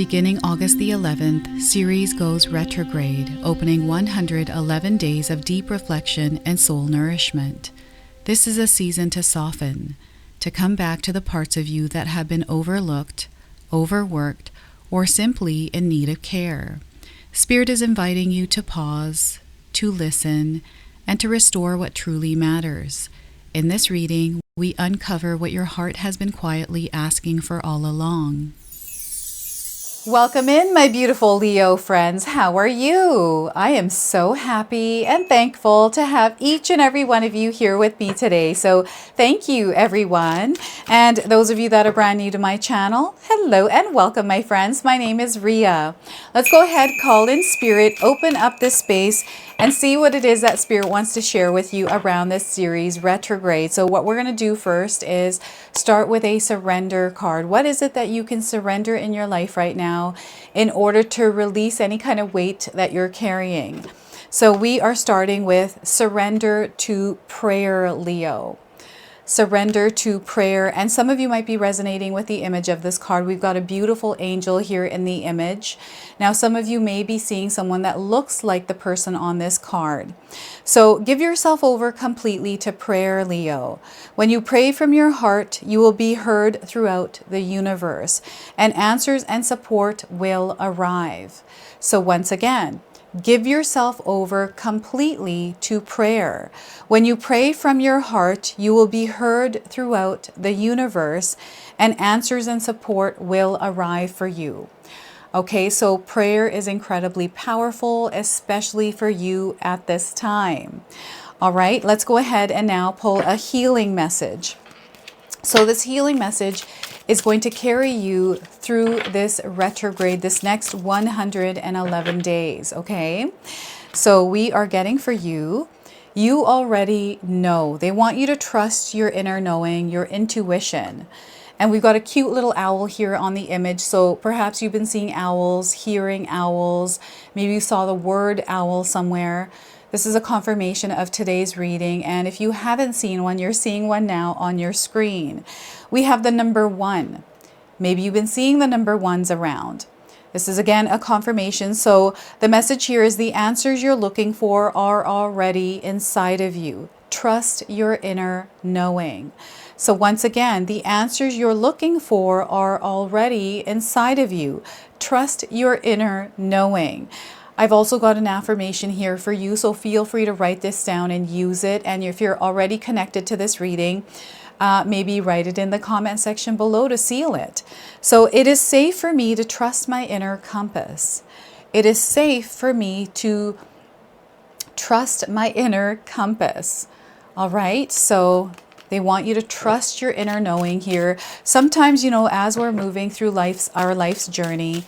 Beginning August the 11th, Ceres goes retrograde, opening 111 days of deep reflection and soul nourishment. This is a season to soften, to come back to the parts of you that have been overlooked, overworked, or simply in need of care. Spirit is inviting you to pause, to listen, and to restore what truly matters. In this reading, we uncover what your heart has been quietly asking for all along. Welcome in, my beautiful Leo friends. How are you? I am so happy and thankful to have each and every one of you here with me today. So thank you, everyone. And those of you that are brand new to my channel, hello and welcome, my friends. My name is Ria. Let's go ahead, call in Spirit, open up this space, and see what it is that Spirit wants to share with you around this series, retrograde. So what we're going to do first is start with a surrender card. What is it that you can surrender in your life right now in order to release any kind of weight that you're carrying? So we are starting with surrender to prayer, Leo. Surrender to prayer. And some of you might be resonating with the image of this card. We've got a beautiful angel here in the image. Now, some of you may be seeing someone that looks like the person on this card. So give yourself over completely to prayer, Leo. When you pray from your heart, you will be heard throughout the universe, and answers and support will arrive. So once again, give yourself over completely to prayer. When you pray from your heart, you will be heard throughout the universe, and answers and support will arrive for you. Okay, so prayer is incredibly powerful, especially for you at this time. All right, let's go ahead and now pull a healing message. So this healing message is going to carry you through this retrograde, this next 111 days, okay? So we are getting for you. You already know. They want you to trust your inner knowing, your intuition. And we've got a cute little owl here on the image. So perhaps you've been seeing owls, hearing owls. Maybe you saw the word owl somewhere. This is a confirmation of today's reading, and if you haven't seen one, you're seeing one now on your screen. We have the number 1. Maybe you've been seeing the number 1s around. This is again a confirmation. So the message here is the answers you're looking for are already inside of you. Trust your inner knowing. So once again, the answers you're looking for are already inside of you. Trust your inner knowing. I've also got an affirmation here for you, so feel free to write this down and use it. And if you're already connected to this reading, maybe write it in the comment section below to seal it. So it is safe for me to trust my inner compass. It is safe for me to trust my inner compass. All right, so they want you to trust your inner knowing here. Sometimes, you know, as we're moving through our life's journey,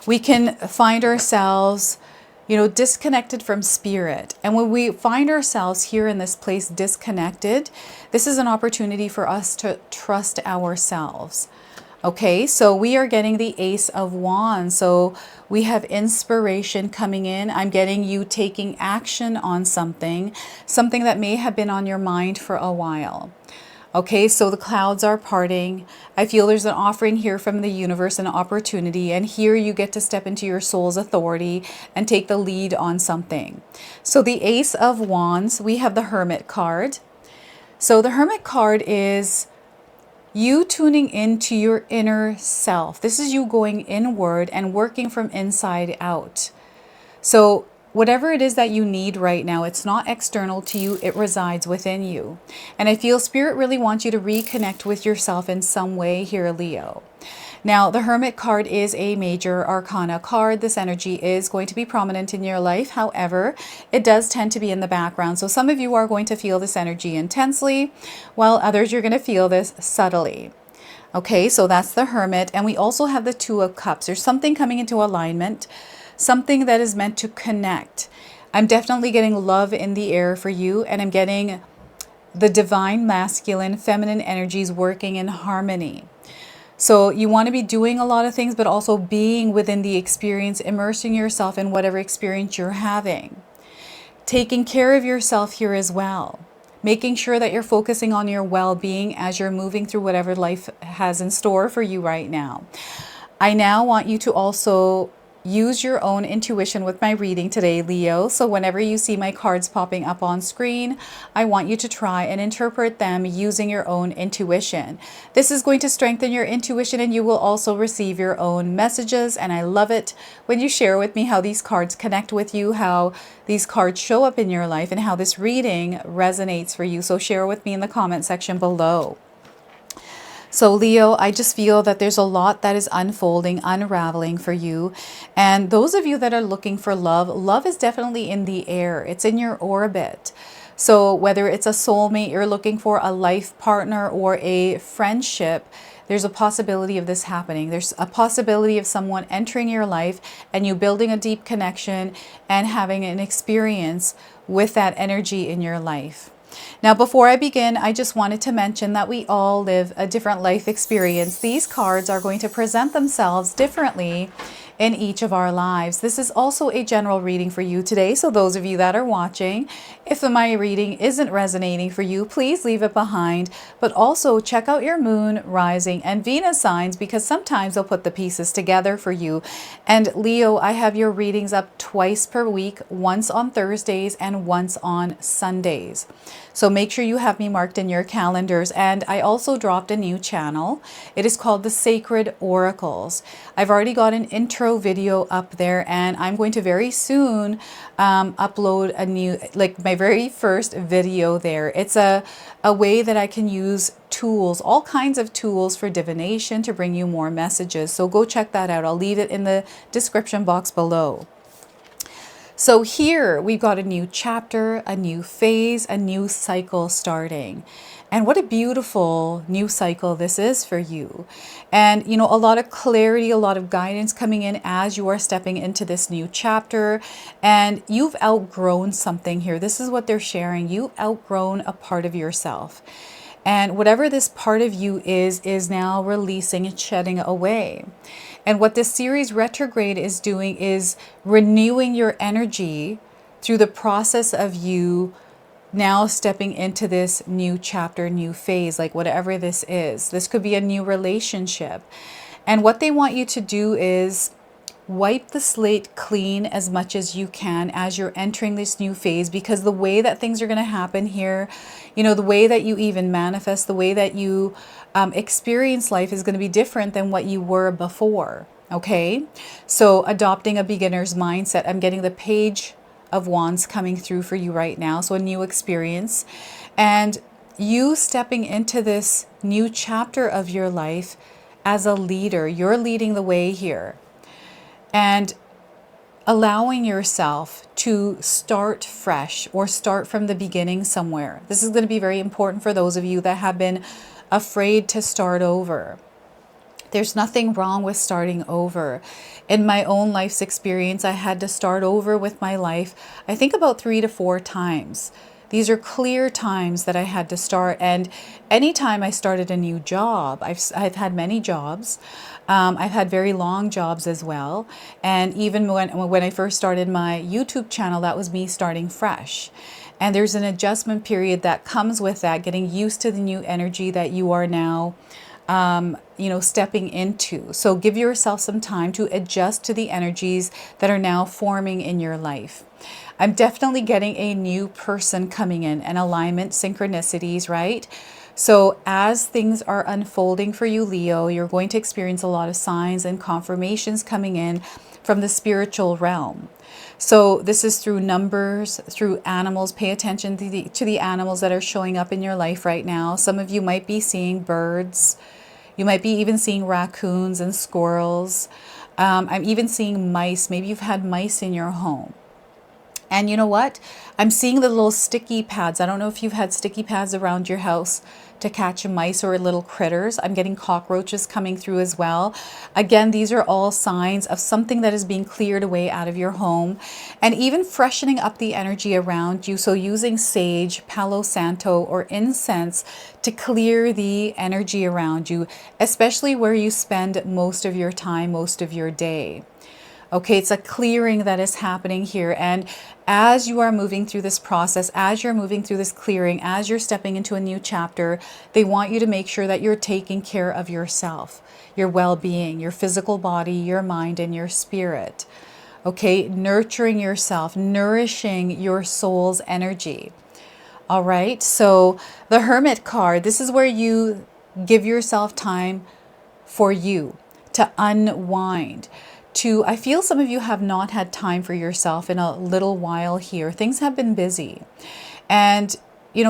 we can find ourselves, you know, disconnected from spirit. And when we find ourselves here in this place disconnected, this is an opportunity for us to trust ourselves. Okay, so we are getting the Ace of Wands. So we have inspiration coming in. I'm getting you taking action on something that may have been on your mind for a while. Okay, so the clouds are parting. I feel there's an offering here from the universe, an opportunity, and here you get to step into your soul's authority and take the lead on something. So the Ace of Wands, we have the Hermit card. So the Hermit card is you tuning into your inner self. This is you going inward and working from inside out. So whatever it is that you need right now, it's not external to you, it resides within you. And I feel Spirit really wants you to reconnect with yourself in some way here, Leo. Now, the Hermit card is a major arcana card. This energy is going to be prominent in your life. However, it does tend to be in the background. So some of you are going to feel this energy intensely, while others you're going to feel this subtly. Okay, so that's the Hermit. And we also have the Two of Cups. There's something coming into alignment, something that is meant to connect. I'm definitely getting love in the air for you, and I'm getting the divine masculine, feminine energies working in harmony. So you want to be doing a lot of things, but also being within the experience, immersing yourself in whatever experience you're having. Taking care of yourself here as well. Making sure that you're focusing on your well-being as you're moving through whatever life has in store for you right now. I now want you to also use your own intuition with my reading today, Leo. So whenever you see my cards popping up on screen, I want you to try and interpret them using your own intuition. This is going to strengthen your intuition, and you will also receive your own messages. And I love it when you share with me how these cards connect with you, how these cards show up in your life, and how this reading resonates for you. So share with me in the comment section below. So Leo, I just feel that there's a lot that is unfolding, unraveling for you. And those of you that are looking for love, love is definitely in the air. It's in your orbit. So whether it's a soulmate you're looking for, a life partner, or a friendship, there's a possibility of this happening. There's a possibility of someone entering your life and you building a deep connection and having an experience with that energy in your life. Now, before I begin, I just wanted to mention that we all live a different life experience. These cards are going to present themselves differently in each of our lives. This is also a general reading for you today. So those of you that are watching, if my reading isn't resonating for you, please leave it behind. But also check out your moon, rising, and Venus signs, because sometimes they'll put the pieces together for you. And Leo, I have your readings up twice per week, once on Thursdays and once on Sundays. So make sure you have me marked in your calendars. And I also dropped a new channel. It is called the Sacred Oracles. I've already got an intro video up there, and I'm going to very soon upload a new, like my very first video there. It's a way that I can use tools, all kinds of tools for divination to bring you more messages. So go check that out. I'll leave it in the description box below. So here we've got a new chapter, a new phase, a new cycle starting. And what a beautiful new cycle this is for you. And, you know, a lot of clarity, a lot of guidance coming in as you are stepping into this new chapter. And you've outgrown something here. This is what they're sharing. You've outgrown a part of yourself. And whatever this part of you is now releasing and shedding away. And what this series retrograde is doing is renewing your energy through the process of you now stepping into this new chapter, new phase, like whatever this is. This could be a new relationship. And what they want you to do is wipe the slate clean as much as you can as you're entering this new phase, because the way that things are going to happen here, you know, the way that you even manifest, the way that you experience life is going to be different than what you were before. Okay, so adopting a beginner's mindset. I'm getting the Page of Wands coming through for you right now. So a new experience, and you stepping into this new chapter of your life as a leader. You're leading the way here. And allowing yourself to start fresh or start from the beginning somewhere. This is going to be very important for those of you that have been afraid to start over. There's nothing wrong with starting over. In my own life's experience, I had to start over with my life, I think about 3 to 4 times. These are clear times that I had to start. And anytime I started a new job, I've had many jobs. I've had very long jobs as well. And even when I first started my YouTube channel, that was me starting fresh. And there's an adjustment period that comes with that, getting used to the new energy that you are now you know, stepping into. So give yourself some time to adjust to the energies that are now forming in your life. I'm definitely getting a new person coming in, an alignment, synchronicities, right? So as things are unfolding for you, Leo, you're going to experience a lot of signs and confirmations coming in from the spiritual realm. So this is through numbers, through animals. Pay attention to the animals that are showing up in your life right now. Some of you might be seeing birds. You might be even seeing raccoons and squirrels. I'm even seeing mice. Maybe you've had mice in your home. And you know what? I'm seeing the little sticky pads. I don't know if you've had sticky pads around your house to catch mice or little critters. I'm getting cockroaches coming through as well. Again, these are all signs of something that is being cleared away out of your home, and even freshening up the energy around you. So using sage, Palo Santo, or incense to clear the energy around you, especially where you spend most of your time, most of your day. Okay, it's a clearing that is happening here. And as you are moving through this process, as you're moving through this clearing, as you're stepping into a new chapter, they want you to make sure that you're taking care of yourself, your well-being, your physical body, your mind, and your spirit. Okay, nurturing yourself, nourishing your soul's energy. All right, so the Hermit card, this is where you give yourself time for you to unwind. I feel some of you have not had time for yourself in a little while here. Things have been busy. And,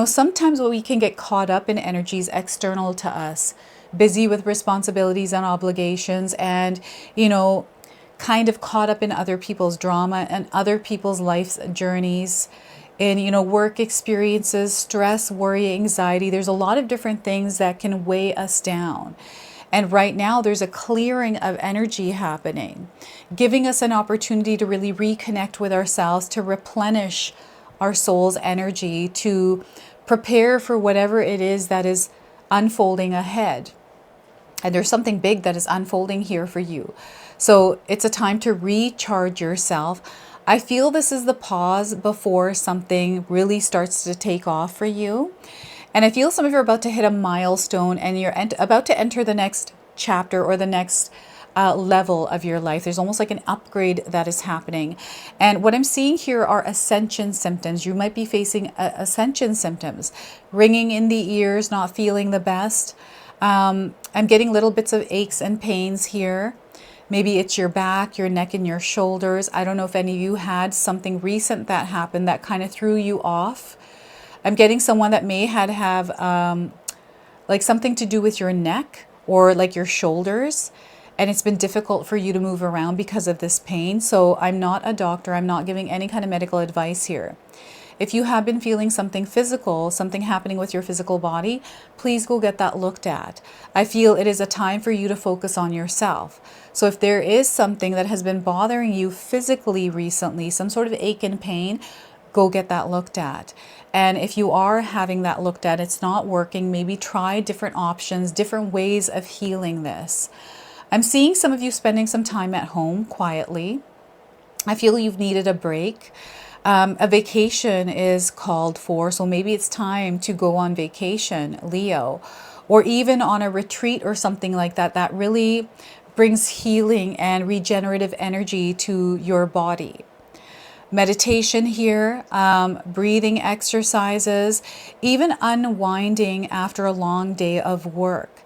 sometimes we can get caught up in energies external to us, busy with responsibilities and obligations, and, kind of caught up in other people's drama and other people's life's journeys, in, work experiences, stress, worry, anxiety. There's a lot of different things that can weigh us down. And right now, there's a clearing of energy happening, giving us an opportunity to really reconnect with ourselves, to replenish our soul's energy, to prepare for whatever it is that is unfolding ahead. And there's something big that is unfolding here for you. So it's a time to recharge yourself. I feel this is the pause before something really starts to take off for you. And I feel some of you are about to hit a milestone, and you're about to enter the next chapter or the next level of your life. There's almost like an upgrade that is happening. And what I'm seeing here are ascension symptoms. You might be facing ascension symptoms, ringing in the ears, not feeling the best. I'm getting little bits of aches and pains here. Maybe it's your back, your neck, and your shoulders. I don't know if any of you had something recent that happened that kind of threw you off. I'm getting someone that may have like something to do with your neck or like your shoulders, and it's been difficult for you to move around because of this pain. So I'm not a doctor. I'm not giving any kind of medical advice here. If you have been feeling something physical, something happening with your physical body, please go get that looked at. I feel it is a time for you to focus on yourself. So if there is something that has been bothering you physically recently, some sort of ache and pain, go get that looked at. And if you are having that looked at, it's not working, maybe try different options, different ways of healing this. I'm seeing some of you spending some time at home quietly. I feel you've needed a break. A vacation is called for, so maybe it's time to go on vacation, Leo, or even on a retreat or something like that, that really brings healing and regenerative energy to your body. Meditation here, breathing exercises, even unwinding after a long day of work,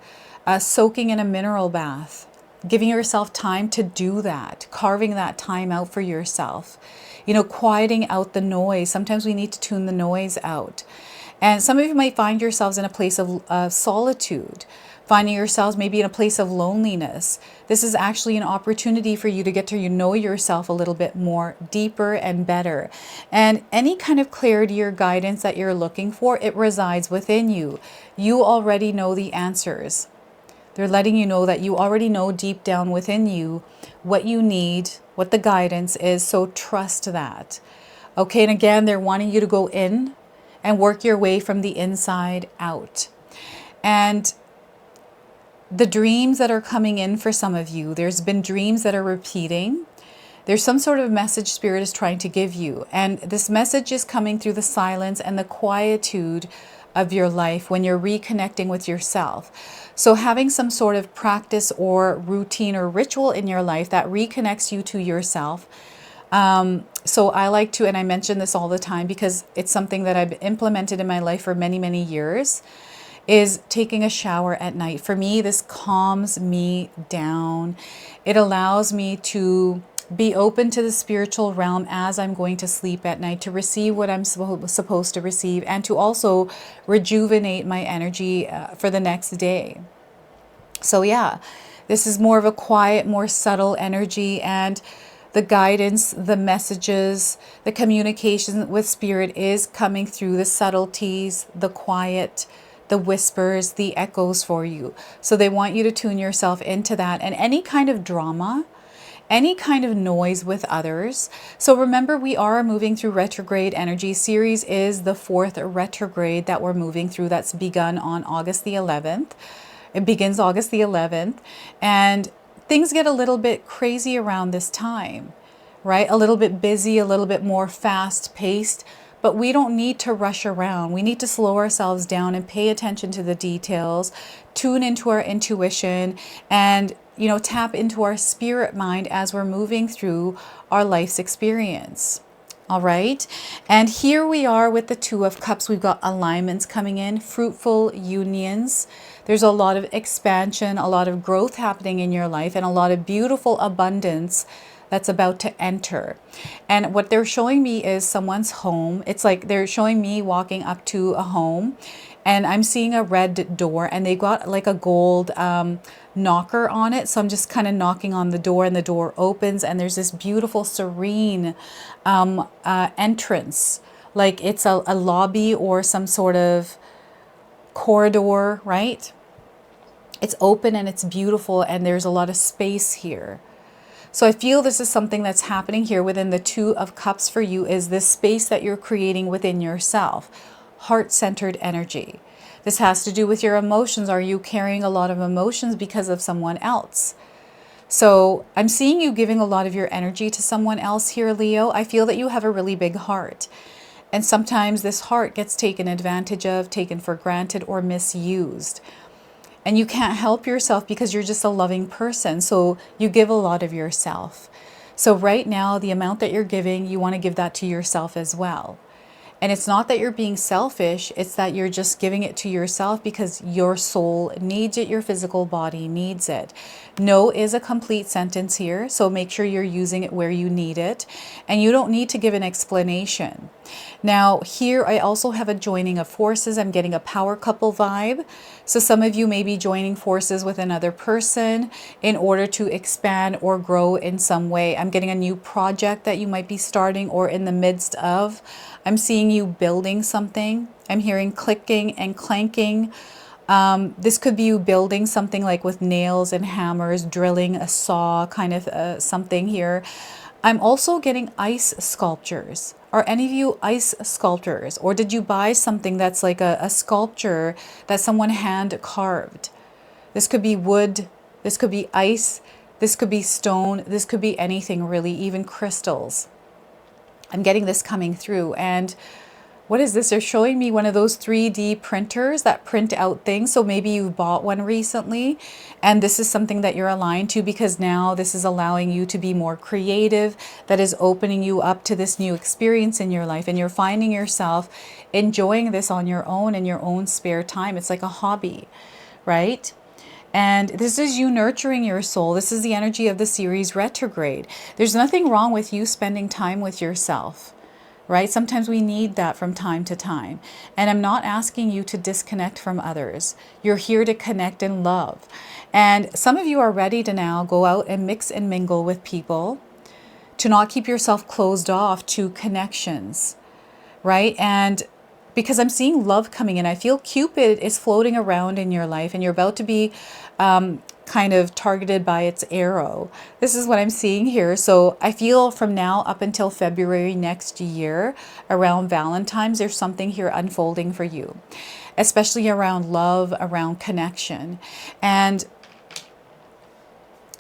soaking in a mineral bath, giving yourself time to do that, carving that time out for yourself, quieting out the noise. Sometimes we need to tune the noise out. And some of you might find yourselves in a place of solitude, finding yourselves maybe in a place of loneliness. This is actually an opportunity for you to get to know yourself a little bit more deeper and better. And any kind of clarity or guidance that you're looking for, it resides within you. You already know the answers. They're letting you know that you already know deep down within you what you need, what the guidance is, so trust that. Okay, and again, they're wanting you to go in and work your way from the inside out. And the dreams that are coming in for some of you, there's been dreams that are repeating. There's some sort of message Spirit is trying to give you. And this message is coming through the silence and the quietude of your life when you're reconnecting with yourself. So having some sort of practice or routine or ritual in your life that reconnects you to yourself. So I like to, and I mention this all the time because it's something that I've implemented in my life for many, many years, is taking a shower at night. For me, this calms me down. It allows me to be open to the spiritual realm as I'm going to sleep at night, to receive what I'm supposed to receive, and to also rejuvenate my energy for the next day. So yeah, this is more of a quiet, more subtle energy, and the guidance, the messages, the communication with Spirit is coming through the subtleties, the quiet, the whispers, the echoes for you. So they want you to tune yourself into that, and any kind of drama, any kind of noise with others. So remember, we are moving through retrograde energy. Series is the 4th retrograde that we're moving through. That's begun on August the 11th. It begins August the 11th. And things get a little bit crazy around this time, right? A little bit busy, a little bit more fast paced, but we don't need to rush around. We need to slow ourselves down and pay attention to the details, tune into our intuition, and, you know, tap into our spirit mind as we're moving through our life's experience. All right. And here we are with the Two of Cups. We've got alignments coming in, fruitful unions. There's a lot of expansion, a lot of growth happening in your life, and a lot of beautiful abundance that's about to enter. And what they're showing me is someone's home. It's like they're showing me walking up to a home, and I'm seeing a red door, and they got like a gold knocker on it. So I'm just kind of knocking on the door, and the door opens, and there's this beautiful, serene entrance. Like it's a lobby or some sort of corridor, right? It's open and it's beautiful, and there's a lot of space here. So I feel this is something that's happening here within the Two of Cups for you, is this space that you're creating within yourself, heart-centered energy. This has to do with your emotions. Are you carrying a lot of emotions because of someone else? So I'm seeing you giving a lot of your energy to someone else here, Leo. I feel that you have a really big heart. And sometimes this heart gets taken advantage of, taken for granted, or misused. And you can't help yourself because you're just a loving person. So you give a lot of yourself. So right now, the amount that you're giving, you want to give that to yourself as well. And it's not that you're being selfish, it's that you're just giving it to yourself because your soul needs it, your physical body needs it. No is a complete sentence here, so make sure you're using it where you need it. And you don't need to give an explanation. Now, here I also have a joining of forces. I'm getting a power couple vibe. So some of you may be joining forces with another person in order to expand or grow in some way. I'm getting a new project that you might be starting or in the midst of. I'm seeing you building something. I'm hearing clicking and clanking. This could be you building something like with nails and hammers, drilling a saw, kind of something here. I'm also getting ice sculptures. Are any of you ice sculptors? Or did you buy something that's like a sculpture that someone hand carved? This could be wood, this could be ice, this could be stone, this could be anything really, even crystals. I'm getting this coming through. And what is this? They're showing me one of those 3D printers that print out things. So maybe you bought one recently, and this is something that you're aligned to because now this is allowing you to be more creative. That is opening you up to this new experience in your life, and you're finding yourself enjoying this on your own in your own spare time. It's like a hobby, right? And this is you nurturing your soul. This is the energy of the series retrograde. There's nothing wrong with you spending time with yourself, right? Sometimes we need that from time to time. And I'm not asking you to disconnect from others. You're here to connect and love. And some of you are ready to now go out and mix and mingle with people, to not keep yourself closed off to connections, right? And because I'm seeing love coming in. I feel Cupid is floating around in your life, and you're about to be kind of targeted by its arrow. This is what I'm seeing here. So I feel from now up until February next year, around Valentine's, there's something here unfolding for you, especially around love, around connection. And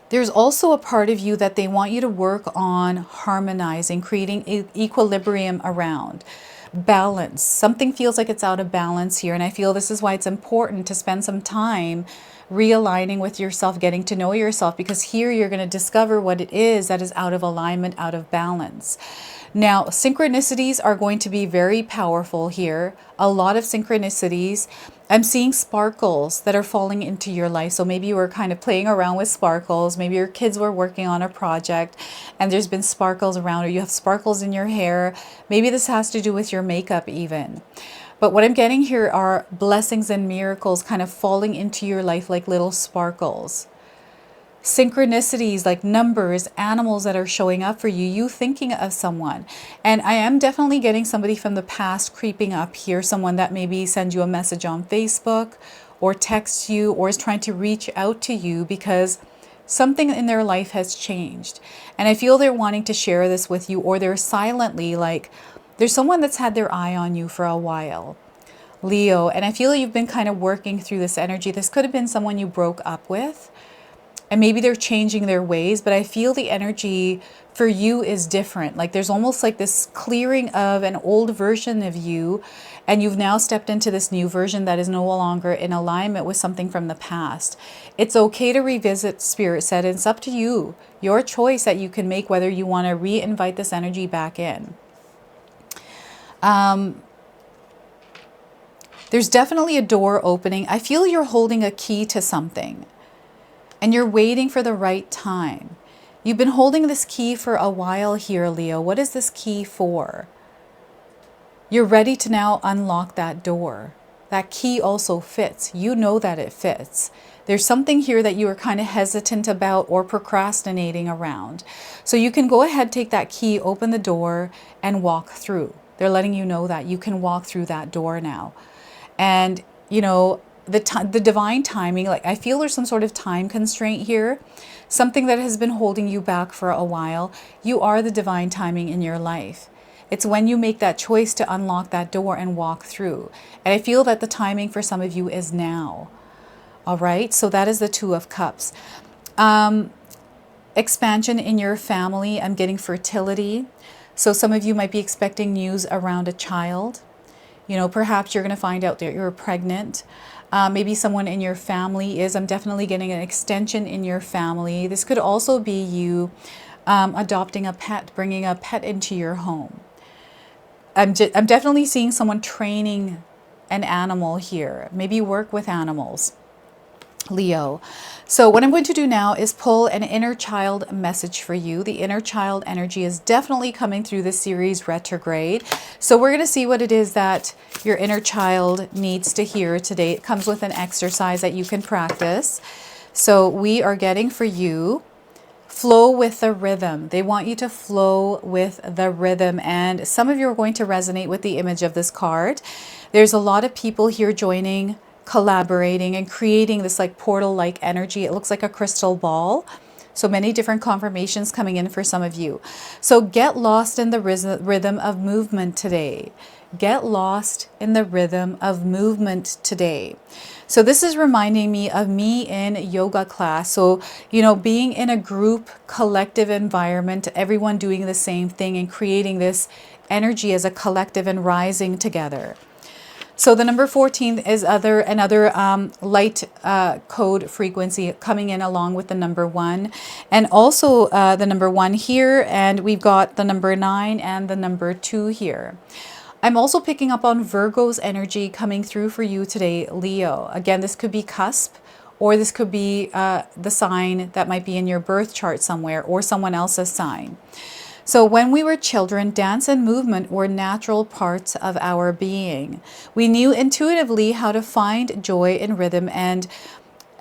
there's also a part of you that they want you to work on harmonizing, creating equilibrium around. Balance. Something feels like it's out of balance here, and I feel this is why it's important to spend some time realigning with yourself, getting to know yourself, because here you're going to discover what it is that is out of alignment, out of balance. Now, synchronicities are going to be very powerful here. A lot of synchronicities. I'm seeing sparkles that are falling into your life. So maybe you were kind of playing around with sparkles. Maybe your kids were working on a project and there's been sparkles around, or you have sparkles in your hair. Maybe this has to do with your makeup even. But what I'm getting here are blessings and miracles kind of falling into your life like little sparkles. Synchronicities like numbers, animals that are showing up for you, you thinking of someone. And I am definitely getting somebody from the past creeping up here, someone that maybe sends you a message on Facebook or texts you or is trying to reach out to you because something in their life has changed. And I feel they're wanting to share this with you, or they're silently like, there's someone that's had their eye on you for a while, Leo. And I feel you've been kind of working through this energy. This could have been someone you broke up with. and maybe they're changing their ways, but I feel the energy for you is different. Like there's almost like this clearing of an old version of you, and you've now stepped into this new version that is no longer in alignment with something from the past. It's okay to revisit, Spirit said. It's up to you, your choice that you can make whether you want to re-invite this energy back in. There's definitely a door opening. I feel you're holding a key to something, and you're waiting for the right time. You've been holding this key for a while here, Leo. What is this key for? You're ready to now unlock that door. That key also fits. You know that it fits. There's something here that you are kind of hesitant about or procrastinating around. So you can go ahead, take that key, open the door, and walk through. They're letting you know that you can walk through that door now. And, you know, the divine timing, like I feel there's some sort of time constraint here, something that has been holding you back for a while. You are the divine timing in your life. It's when you make that choice to unlock that door and walk through. And I feel that the timing for some of you is now. All right, so that is the Two of Cups. Expansion in your family. I'm getting fertility. So some of you might be expecting news around a child. You know, perhaps you're going to find out that you're pregnant. Maybe someone in your family is. I'm definitely getting an extension in your family. This could also be you adopting a pet, bringing a pet into your home. I'm definitely seeing someone training an animal here. Maybe work with animals, Leo. So what I'm going to do now is pull an inner child message for you. The inner child energy is definitely coming through this series retrograde. So we're going to see what it is that your inner child needs to hear today. It comes with an exercise that you can practice. So we are getting for you, flow with the rhythm. They want you to flow with the rhythm. And some of you are going to resonate with the image of this card. There's a lot of people here joining, collaborating, and creating this like portal-like energy. It looks like a crystal ball. So many different confirmations coming in for some of you. So get lost in the rhythm of movement today. Get lost in the rhythm of movement today. So this is reminding me of me in yoga class. So, you know, being in a group, collective environment, everyone doing the same thing and creating this energy as a collective and rising together. So the number 14 is another light code frequency coming in along with the number 1. And also the number 1 here. And we've got the number 9 and the number 2 here. I'm also picking up on Virgo's energy coming through for you today, Leo. Again, this could be cusp, or this could be the sign that might be in your birth chart somewhere, or someone else's sign. So when we were children, dance and movement were natural parts of our being. We knew intuitively how to find joy in rhythm and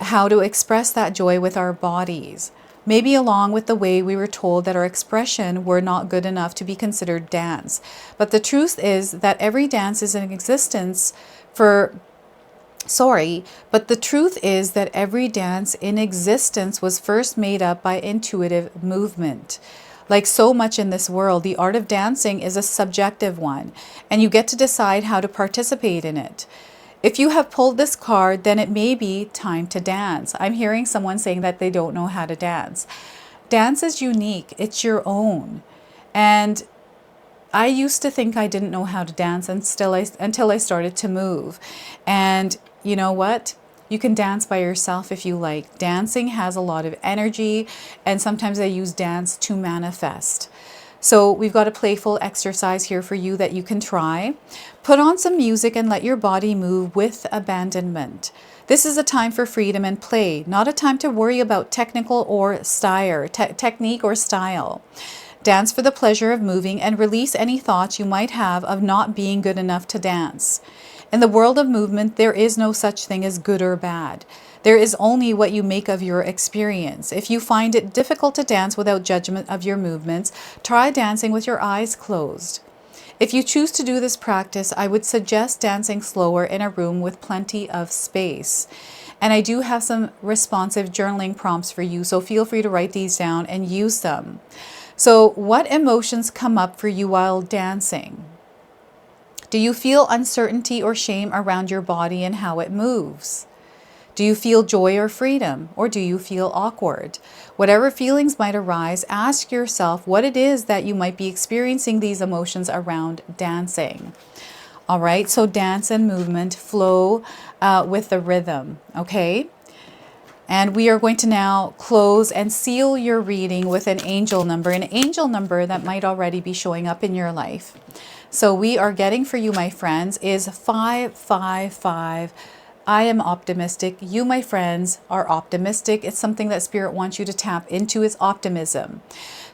how to express that joy with our bodies. Maybe along with the way we were told that our expression were not good enough to be considered dance. But the truth is that every dance is in existence but the truth is that every dance in existence was first made up by intuitive movement. Like so much in this world, the art of dancing is a subjective one, and you get to decide how to participate in it. If you have pulled this card, then it may be time to dance. I'm hearing someone saying that they don't know how to dance. Dance is unique. It's your own. And I used to think I didn't know how to dance until I started to move. And you know what? You can dance by yourself if you like. Dancing has a lot of energy, and sometimes I use dance to manifest. So we've got a playful exercise here for you that you can try. Put on some music and let your body move with abandonment. This is a time for freedom and play, not a time to worry about technique or style. Dance for the pleasure of moving and release any thoughts you might have of not being good enough to dance. In the world of movement, there is no such thing as good or bad. There is only what you make of your experience. If you find it difficult to dance without judgment of your movements, try dancing with your eyes closed. If you choose to do this practice, I would suggest dancing slower in a room with plenty of space. And I do have some responsive journaling prompts for you, so feel free to write these down and use them. So, what emotions come up for you while dancing? Do you feel uncertainty or shame around your body and how it moves? Do you feel joy or freedom, or do you feel awkward? Whatever feelings might arise, ask yourself what it is that you might be experiencing these emotions around dancing. All right, so dance and movement flow with the rhythm, okay? And we are going to now close and seal your reading with an angel number that might already be showing up in your life. So we are getting for you, my friends, is 555. I am optimistic. You, my friends, are optimistic. It's something that Spirit wants you to tap into, is optimism.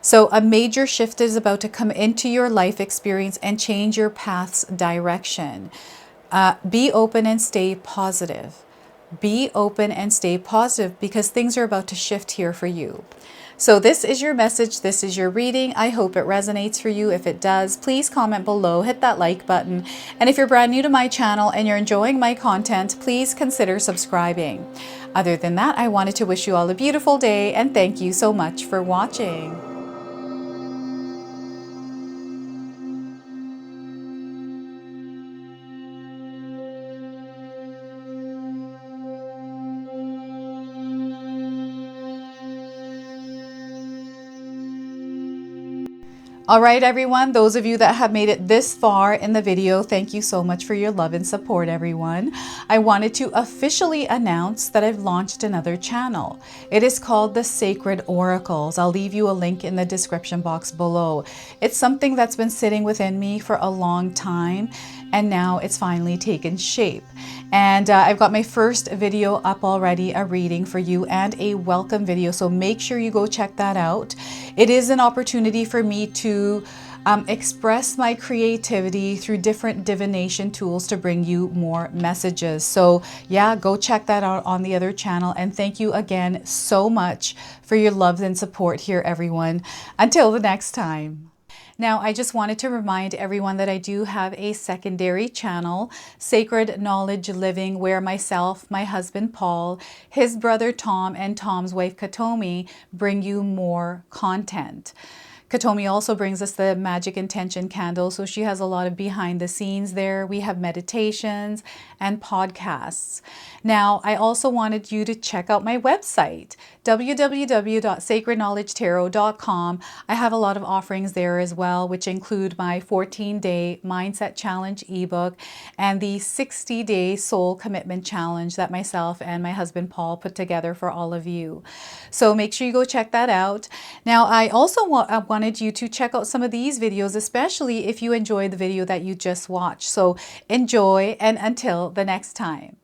So a major shift is about to come into your life experience and change your path's direction. Be open and stay positive. Be open and stay positive because things are about to shift here for you. So this is your message. This is your reading. I hope it resonates for you. If it does, please comment below, hit that like button. And if you're brand new to my channel and you're enjoying my content, please consider subscribing. Other than that, I wanted to wish you all a beautiful day and thank you so much for watching. All right, everyone, those of you that have made it this far in the video, thank you so much for your love and support, everyone. I wanted to officially announce that I've launched another channel. It is called The Sacred Oracles. I'll leave you a link in the description box below. It's something that's been sitting within me for a long time, and now it's finally taken shape. And I've got my first video up already, a reading for you and a welcome video. So make sure you go check that out. It is an opportunity for me to express my creativity through different divination tools to bring you more messages. So yeah, go check that out on the other channel. And thank you again so much for your love and support here, everyone. Until the next time. Now, I just wanted to remind everyone that I do have a secondary channel, Sacred Knowledge Living, where myself, my husband Paul, his brother Tom, and Tom's wife Katomi bring you more content. Katomi also brings us the Magic Intention candle, so she has a lot of behind the scenes there. We have meditations and podcasts. Now, I also wanted you to check out my website, www.sacredknowledgetarot.com. I have a lot of offerings there as well, which include my 14-day Mindset Challenge ebook and the 60-day Soul Commitment Challenge that myself and my husband Paul put together for all of you. So make sure you go check that out. Now, I also wanted you to check out some of these videos, especially if you enjoyed the video that you just watched. So enjoy, and until the next time.